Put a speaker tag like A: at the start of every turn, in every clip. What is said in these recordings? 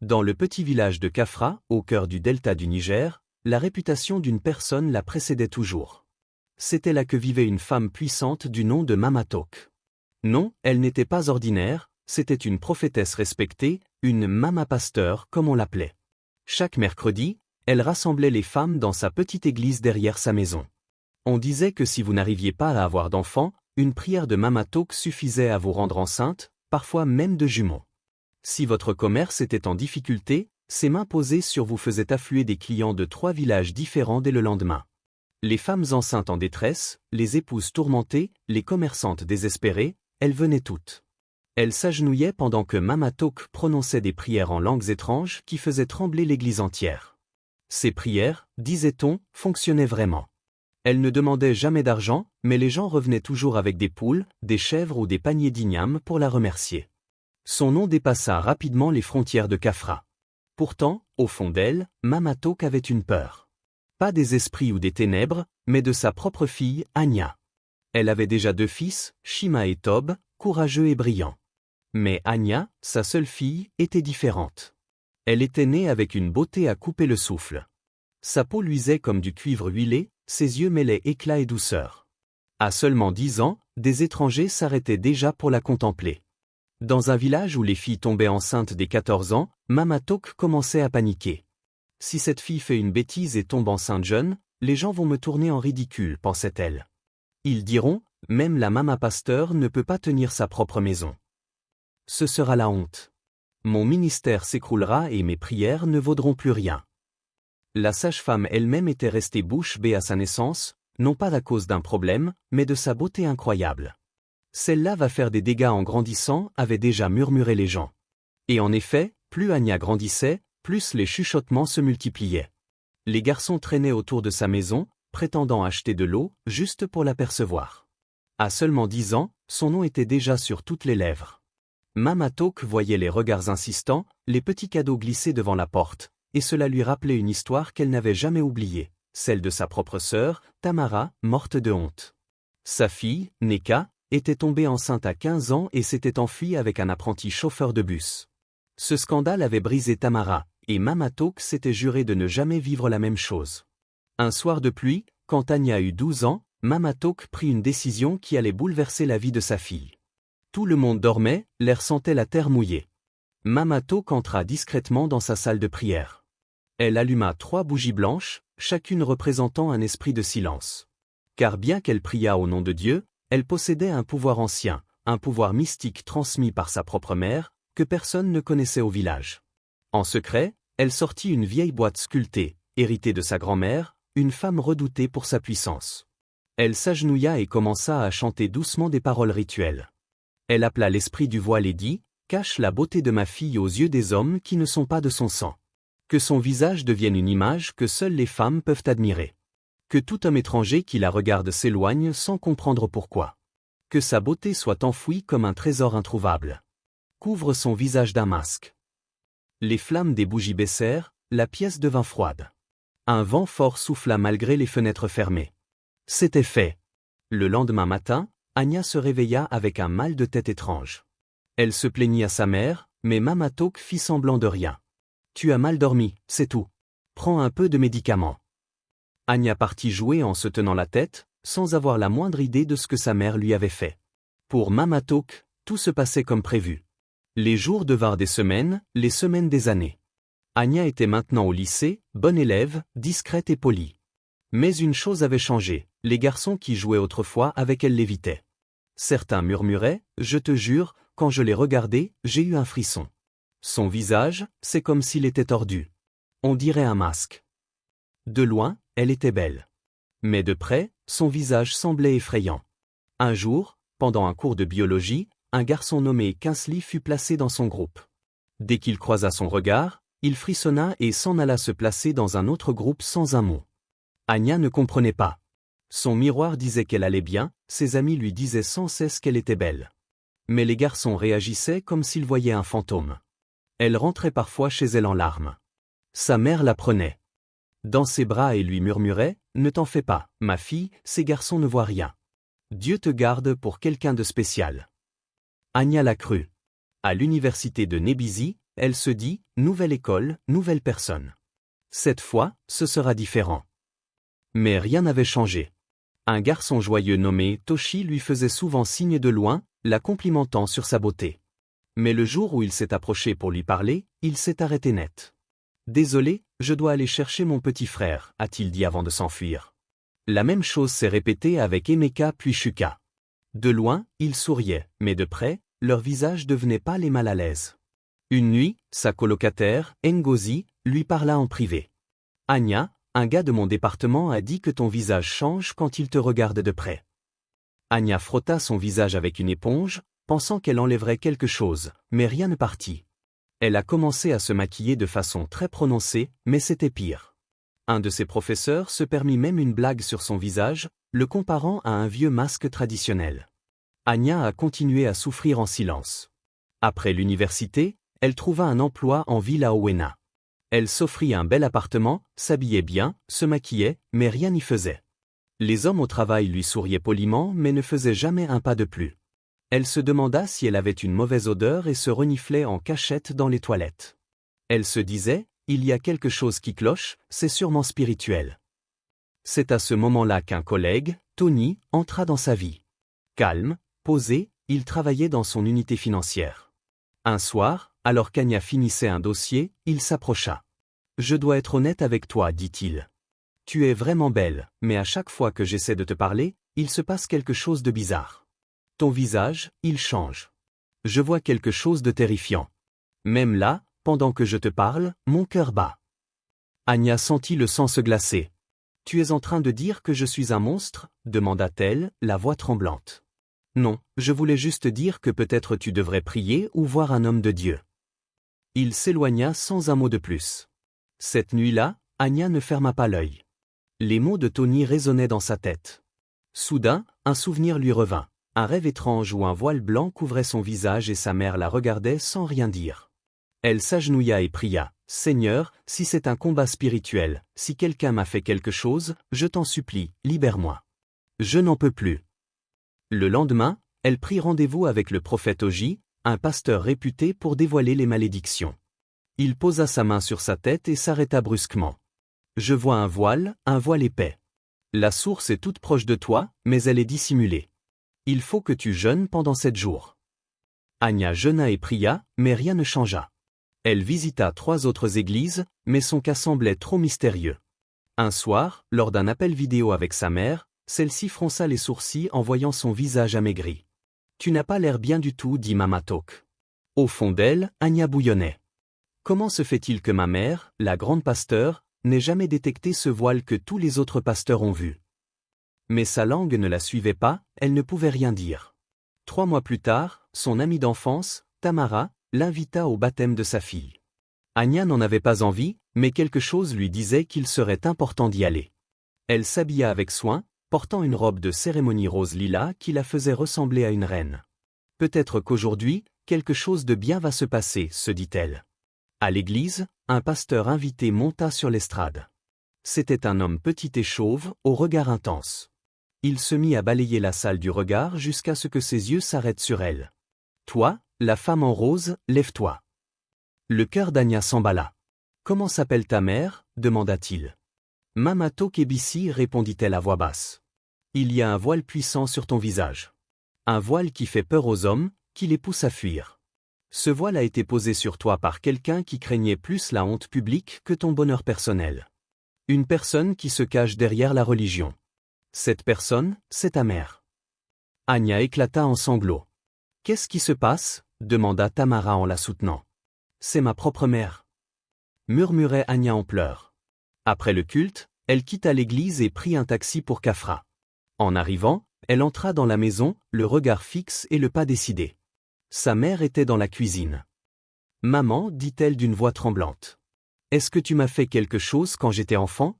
A: Dans le petit village de Kafra, au cœur du delta du Niger, la réputation d'une personne la précédait toujours. C'était là que vivait une femme puissante du nom de Mama Tok. Non, elle n'était pas ordinaire, c'était une prophétesse respectée, une Mama Pasteur comme on l'appelait. Chaque mercredi, elle rassemblait les femmes dans sa petite église derrière sa maison. On disait que si vous n'arriviez pas à avoir d'enfants, une prière de Mama Tok suffisait à vous rendre enceinte, parfois même de jumeaux. Si votre commerce était en difficulté, ses mains posées sur vous faisaient affluer des clients de 3 villages différents dès le lendemain. Les femmes enceintes en détresse, les épouses tourmentées, les commerçantes désespérées, elles venaient toutes. Elles s'agenouillaient pendant que Mama Tok prononçait des prières en langues étranges qui faisaient trembler l'église entière. Ces prières, disait-on, fonctionnaient vraiment. Elle ne demandait jamais d'argent, mais les gens revenaient toujours avec des poules, des chèvres ou des paniers d'ignames pour la remercier. Son nom dépassa rapidement les frontières de Kafra. Pourtant, au fond d'elle, Mama Tok avait une peur. Pas des esprits ou des ténèbres, mais de sa propre fille, Anya. Elle avait déjà 2 fils, Shima et Tob, courageux et brillants. Mais Anya, sa seule fille, était différente. Elle était née avec une beauté à couper le souffle. Sa peau luisait comme du cuivre huilé, ses yeux mêlaient éclat et douceur. À seulement 10 ans, des étrangers s'arrêtaient déjà pour la contempler. Dans un village où les filles tombaient enceintes dès 14 ans, Mama Tok commençait à paniquer. Si cette fille fait une bêtise et tombe enceinte jeune, les gens vont me tourner en ridicule, pensait-elle. Ils diront, même la Mama Pasteur ne peut pas tenir sa propre maison. Ce sera la honte. Mon ministère s'écroulera et mes prières ne vaudront plus rien. La sage-femme elle-même était restée bouche bée à sa naissance, non pas à cause d'un problème, mais de sa beauté incroyable. Celle-là va faire des dégâts en grandissant, avaient déjà murmuré les gens. Et en effet, plus Anya grandissait, plus les chuchotements se multipliaient. Les garçons traînaient autour de sa maison, prétendant acheter de l'eau, juste pour l'apercevoir. À seulement 10 ans, son nom était déjà sur toutes les lèvres. Mama Tok voyait les regards insistants, les petits cadeaux glisser devant la porte, et cela lui rappelait une histoire qu'elle n'avait jamais oubliée, celle de sa propre sœur, Tamara, morte de honte. Sa fille, Neka, était tombée enceinte à 15 ans et s'était enfuie avec un apprenti chauffeur de bus. Ce scandale avait brisé Tamara, et Mama Tok s'était juré de ne jamais vivre la même chose. Un soir de pluie, quand Anya eut 12 ans, Mama Tok prit une décision qui allait bouleverser la vie de sa fille. Tout le monde dormait, l'air sentait la terre mouillée. Mama Tok entra discrètement dans sa salle de prière. Elle alluma 3 bougies blanches, chacune représentant un esprit de silence. Car bien qu'elle priât au nom de Dieu, elle possédait un pouvoir ancien, un pouvoir mystique transmis par sa propre mère, que personne ne connaissait au village. En secret, elle sortit une vieille boîte sculptée, héritée de sa grand-mère, une femme redoutée pour sa puissance. Elle s'agenouilla et commença à chanter doucement des paroles rituelles. Elle appela l'esprit du voile et dit, « Cache la beauté de ma fille aux yeux des hommes qui ne sont pas de son sang. Que son visage devienne une image que seules les femmes peuvent admirer. Que tout homme étranger qui la regarde s'éloigne sans comprendre pourquoi. Que sa beauté soit enfouie comme un trésor introuvable. Couvre son visage d'un masque. » Les flammes des bougies baissèrent, la pièce devint froide. Un vent fort souffla malgré les fenêtres fermées. C'était fait. Le lendemain matin, Anya se réveilla avec un mal de tête étrange. Elle se plaignit à sa mère, mais Mama Tok fit semblant de rien. « Tu as mal dormi, c'est tout. Prends un peu de médicaments. » Anya partit jouer en se tenant la tête, sans avoir la moindre idée de ce que sa mère lui avait fait. Pour Mama Tok, tout se passait comme prévu. Les jours devinrent des semaines, les semaines des années. Anya était maintenant au lycée, bonne élève, discrète et polie. Mais une chose avait changé, les garçons qui jouaient autrefois avec elle l'évitaient. Certains murmuraient, « Je te jure, quand je l'ai regardée, j'ai eu un frisson. Son visage, c'est comme s'il était tordu. On dirait un masque. » De loin, elle était belle. Mais de près, son visage semblait effrayant. Un jour, pendant un cours de biologie, un garçon nommé Kinsley fut placé dans son groupe. Dès qu'il croisa son regard, il frissonna et s'en alla se placer dans un autre groupe sans un mot. Anya ne comprenait pas. Son miroir disait qu'elle allait bien, ses amis lui disaient sans cesse qu'elle était belle. Mais les garçons réagissaient comme s'ils voyaient un fantôme. Elle rentrait parfois chez elle en larmes. Sa mère la prenait dans ses bras et lui murmurait, « Ne t'en fais pas, ma fille, ces garçons ne voient rien. Dieu te garde pour quelqu'un de spécial. » Anya la crut. À l'université de Nebizi, elle se dit, nouvelle école, nouvelle personne. Cette fois, ce sera différent. Mais rien n'avait changé. Un garçon joyeux nommé Toshi lui faisait souvent signe de loin, la complimentant sur sa beauté. Mais le jour où il s'est approché pour lui parler, il s'est arrêté net. « Désolé, je dois aller chercher mon petit frère », a-t-il dit avant de s'enfuir. La même chose s'est répétée avec Emeka puis Shuka. De loin, ils souriaient, mais de près, leurs visages devenaient pâles et mal à l'aise. Une nuit, sa colocataire, Ngozi, lui parla en privé. « Anya, un gars de mon département a dit que ton visage change quand il te regarde de près. » Anya frotta son visage avec une éponge, pensant qu'elle enlèverait quelque chose, mais rien ne partit. Elle a commencé à se maquiller de façon très prononcée, mais c'était pire. Un de ses professeurs se permit même une blague sur son visage, le comparant à un vieux masque traditionnel. Anya a continué à souffrir en silence. Après l'université, elle trouva un emploi en ville à Owena. Elle s'offrit un bel appartement, s'habillait bien, se maquillait, mais rien n'y faisait. Les hommes au travail lui souriaient poliment mais ne faisaient jamais un pas de plus. Elle se demanda si elle avait une mauvaise odeur et se reniflait en cachette dans les toilettes. Elle se disait, il y a quelque chose qui cloche, c'est sûrement spirituel. C'est à ce moment-là qu'un collègue, Tony, entra dans sa vie. Calme, posé, il travaillait dans son unité financière. Un soir, alors qu'Anya finissait un dossier, il s'approcha. « Je dois être honnête avec toi, dit-il. Tu es vraiment belle, mais à chaque fois que j'essaie de te parler, il se passe quelque chose de bizarre. Ton visage, il change. Je vois quelque chose de terrifiant. Même là, pendant que je te parle, mon cœur bat. » Anya sentit le sang se glacer. « Tu es en train de dire que je suis un monstre ?» demanda-t-elle, la voix tremblante. « Non, je voulais juste dire que peut-être tu devrais prier ou voir un homme de Dieu. » Il s'éloigna sans un mot de plus. Cette nuit-là, Anya ne ferma pas l'œil. Les mots de Tony résonnaient dans sa tête. Soudain, un souvenir lui revint. Un rêve étrange où un voile blanc couvrait son visage et sa mère la regardait sans rien dire. Elle s'agenouilla et pria. « Seigneur, si c'est un combat spirituel, si quelqu'un m'a fait quelque chose, je t'en supplie, libère-moi. Je n'en peux plus. » Le lendemain, elle prit rendez-vous avec le prophète Oji, un pasteur réputé pour dévoiler les malédictions. Il posa sa main sur sa tête et s'arrêta brusquement. « Je vois un voile épais. La source est toute proche de toi, mais elle est dissimulée. Il faut que tu jeûnes pendant 7 jours. » Anya jeûna et pria, mais rien ne changea. Elle visita 3 autres églises, mais son cas semblait trop mystérieux. Un soir, lors d'un appel vidéo avec sa mère, celle-ci fronça les sourcils en voyant son visage amaigri. « Tu n'as pas l'air bien du tout, dit Mama Talk. » Au fond d'elle, Anya bouillonnait. Comment se fait-il que ma mère, la grande pasteur, n'ait jamais détecté ce voile que tous les autres pasteurs ont vu? Mais sa langue ne la suivait pas, elle ne pouvait rien dire. 3 mois plus tard, son amie d'enfance, Tamara, l'invita au baptême de sa fille. Anya n'en avait pas envie, mais quelque chose lui disait qu'il serait important d'y aller. Elle s'habilla avec soin, portant une robe de cérémonie rose lilas qui la faisait ressembler à une reine. Peut-être qu'aujourd'hui, quelque chose de bien va se passer, se dit-elle. À l'église, un pasteur invité monta sur l'estrade. C'était un homme petit et chauve, au regard intense. Il se mit à balayer la salle du regard jusqu'à ce que ses yeux s'arrêtent sur elle. « Toi, la femme en rose, lève-toi. » Le cœur d'Anya s'emballa. « Comment s'appelle ta mère » demanda-t-il. « Mamato Kebisi, répondit-elle à voix basse. « Il y a un voile puissant sur ton visage. Un voile qui fait peur aux hommes, qui les pousse à fuir. Ce voile a été posé sur toi par quelqu'un qui craignait plus la honte publique que ton bonheur personnel. Une personne qui se cache derrière la religion. Cette personne, c'est ta mère. » Anya éclata en sanglots. « Qu'est-ce qui se passe » demanda Tamara en la soutenant. « C'est ma propre mère. » murmurait Anya en pleurs. Après le culte, elle quitta l'église et prit un taxi pour Kafra. En arrivant, elle entra dans la maison, le regard fixe et le pas décidé. Sa mère était dans la cuisine. « Maman, dit-elle d'une voix tremblante. Est-ce que tu m'as fait quelque chose quand j'étais enfant ?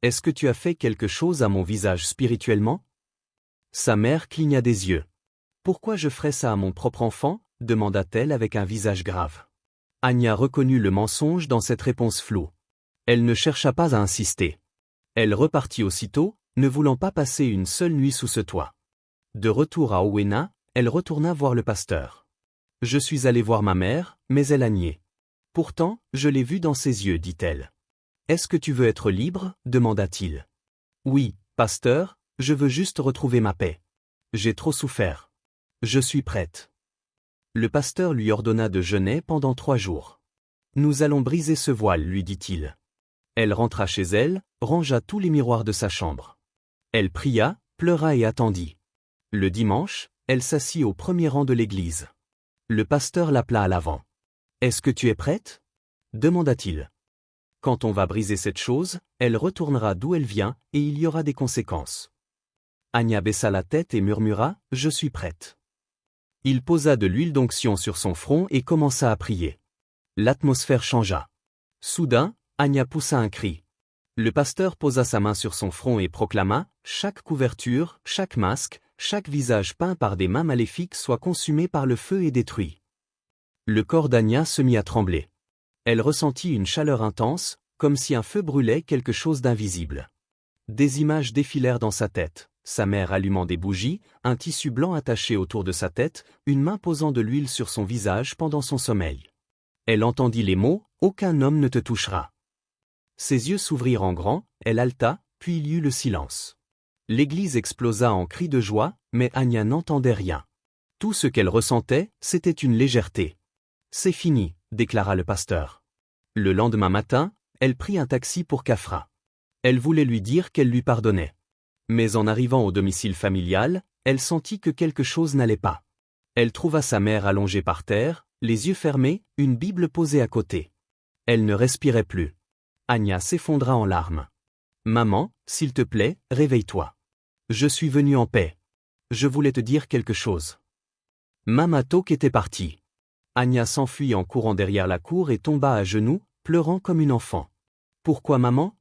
A: Est-ce que tu as fait quelque chose à mon visage spirituellement ?» Sa mère cligna des yeux. « Pourquoi je ferais ça à mon propre enfant ?» demanda-t-elle avec un visage grave. Anya reconnut le mensonge dans cette réponse floue. Elle ne chercha pas à insister. Elle repartit aussitôt, ne voulant pas passer une seule nuit sous ce toit. De retour à Owena, elle retourna voir le pasteur. « Je suis allée voir ma mère, mais elle a nié. Pourtant, je l'ai vu dans ses yeux, dit-elle. Est-ce que tu veux être libre? Demanda-t-il. Oui, pasteur, je veux juste retrouver ma paix. J'ai trop souffert. Je suis prête. Le pasteur lui ordonna de jeûner pendant 3 jours. Nous allons briser ce voile, lui dit-il. Elle rentra chez elle, rangea tous les miroirs de sa chambre. Elle pria, pleura et attendit. Le dimanche, elle s'assit au premier rang de l'église. Le pasteur l'appela à l'avant. « Est-ce que tu es prête ?» demanda-t-il. Quand on va briser cette chose, elle retournera d'où elle vient, et il y aura des conséquences. Anya baissa la tête et murmura « Je suis prête ». Il posa de l'huile d'onction sur son front et commença à prier. L'atmosphère changea. Soudain, Anya poussa un cri. Le pasteur posa sa main sur son front et proclama « Chaque couverture, chaque masque, chaque visage peint par des mains maléfiques soit consumé par le feu et détruit. » Le corps d'Anya se mit à trembler. Elle ressentit une chaleur intense, comme si un feu brûlait quelque chose d'invisible. Des images défilèrent dans sa tête, sa mère allumant des bougies, un tissu blanc attaché autour de sa tête, une main posant de l'huile sur son visage pendant son sommeil. Elle entendit les mots « Aucun homme ne te touchera ». Ses yeux s'ouvrirent en grand, elle haleta, puis il y eut le silence. L'église explosa en cris de joie, mais Anya n'entendait rien. Tout ce qu'elle ressentait, c'était une légèreté. « C'est fini », déclara le pasteur. Le lendemain matin, elle prit un taxi pour Kafra. Elle voulait lui dire qu'elle lui pardonnait. Mais en arrivant au domicile familial, elle sentit que quelque chose n'allait pas. Elle trouva sa mère allongée par terre, les yeux fermés, une Bible posée à côté. Elle ne respirait plus. Anya s'effondra en larmes. « Maman, s'il te plaît, réveille-toi. Je suis venue en paix. Je voulais te dire quelque chose. » Mama Tok était partie. Anya s'enfuit en courant derrière la cour et tomba à genoux, pleurant comme une enfant. « Pourquoi maman?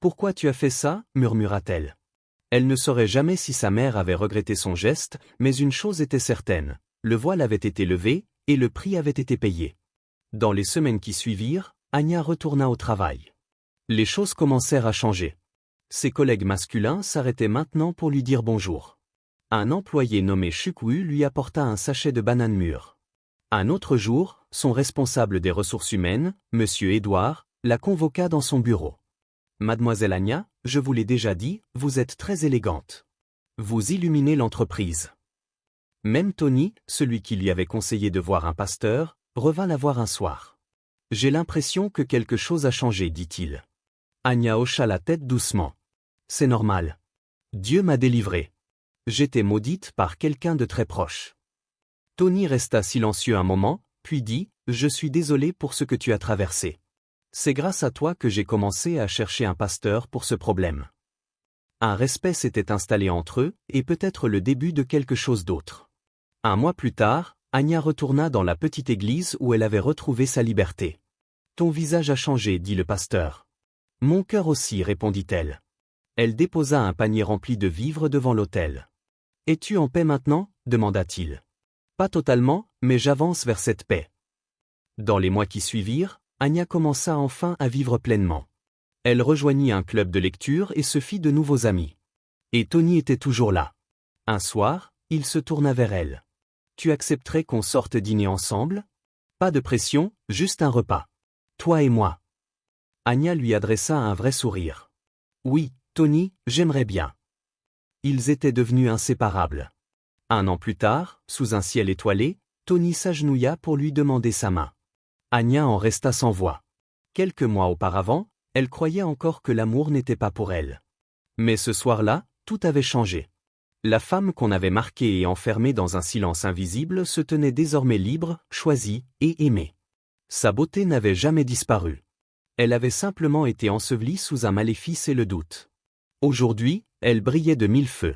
A: Pourquoi tu as fait ça ?» murmura-t-elle. Elle ne saurait jamais si sa mère avait regretté son geste, mais une chose était certaine, le voile avait été levé, et le prix avait été payé. Dans les semaines qui suivirent, Anya retourna au travail. Les choses commencèrent à changer. Ses collègues masculins s'arrêtaient maintenant pour lui dire bonjour. Un employé nommé Chukwu lui apporta un sachet de bananes mûres. Un autre jour, son responsable des ressources humaines, M. Edouard, la convoqua dans son bureau. « Mademoiselle Anya, je vous l'ai déjà dit, vous êtes très élégante. Vous illuminez l'entreprise. » Même Tony, celui qui lui avait conseillé de voir un pasteur, revint la voir un soir. « J'ai l'impression que quelque chose a changé, dit-il. » Anya hocha la tête doucement. « C'est normal. Dieu m'a délivrée. J'étais maudite par quelqu'un de très proche. » Tony resta silencieux un moment, puis dit « Je suis désolé pour ce que tu as traversé. C'est grâce à toi que j'ai commencé à chercher un pasteur pour ce problème. » Un respect s'était installé entre eux, et peut-être le début de quelque chose d'autre. Un mois plus tard, Anya retourna dans la petite église où elle avait retrouvé sa liberté. « Ton visage a changé, dit le pasteur. »« Mon cœur aussi, répondit-elle. Elle déposa un panier rempli de vivres devant l'autel. « Es-tu en paix maintenant ?» demanda-t-il. « Pas totalement, mais j'avance vers cette paix. » Dans les mois qui suivirent, Anya commença enfin à vivre pleinement. Elle rejoignit un club de lecture et se fit de nouveaux amis. Et Tony était toujours là. Un soir, il se tourna vers elle. « Tu accepterais qu'on sorte dîner ensemble ? Pas de pression, juste un repas. Toi et moi. » Anya lui adressa un vrai sourire. « Oui, Tony, j'aimerais bien. » Ils étaient devenus inséparables. 1 an plus tard, sous un ciel étoilé, Tony s'agenouilla pour lui demander sa main. Anya en resta sans voix. Quelques mois auparavant, elle croyait encore que l'amour n'était pas pour elle. Mais ce soir-là, tout avait changé. La femme qu'on avait marquée et enfermée dans un silence invisible se tenait désormais libre, choisie et aimée. Sa beauté n'avait jamais disparu. Elle avait simplement été ensevelie sous un maléfice et le doute. Aujourd'hui, elle brillait de 1000 feux.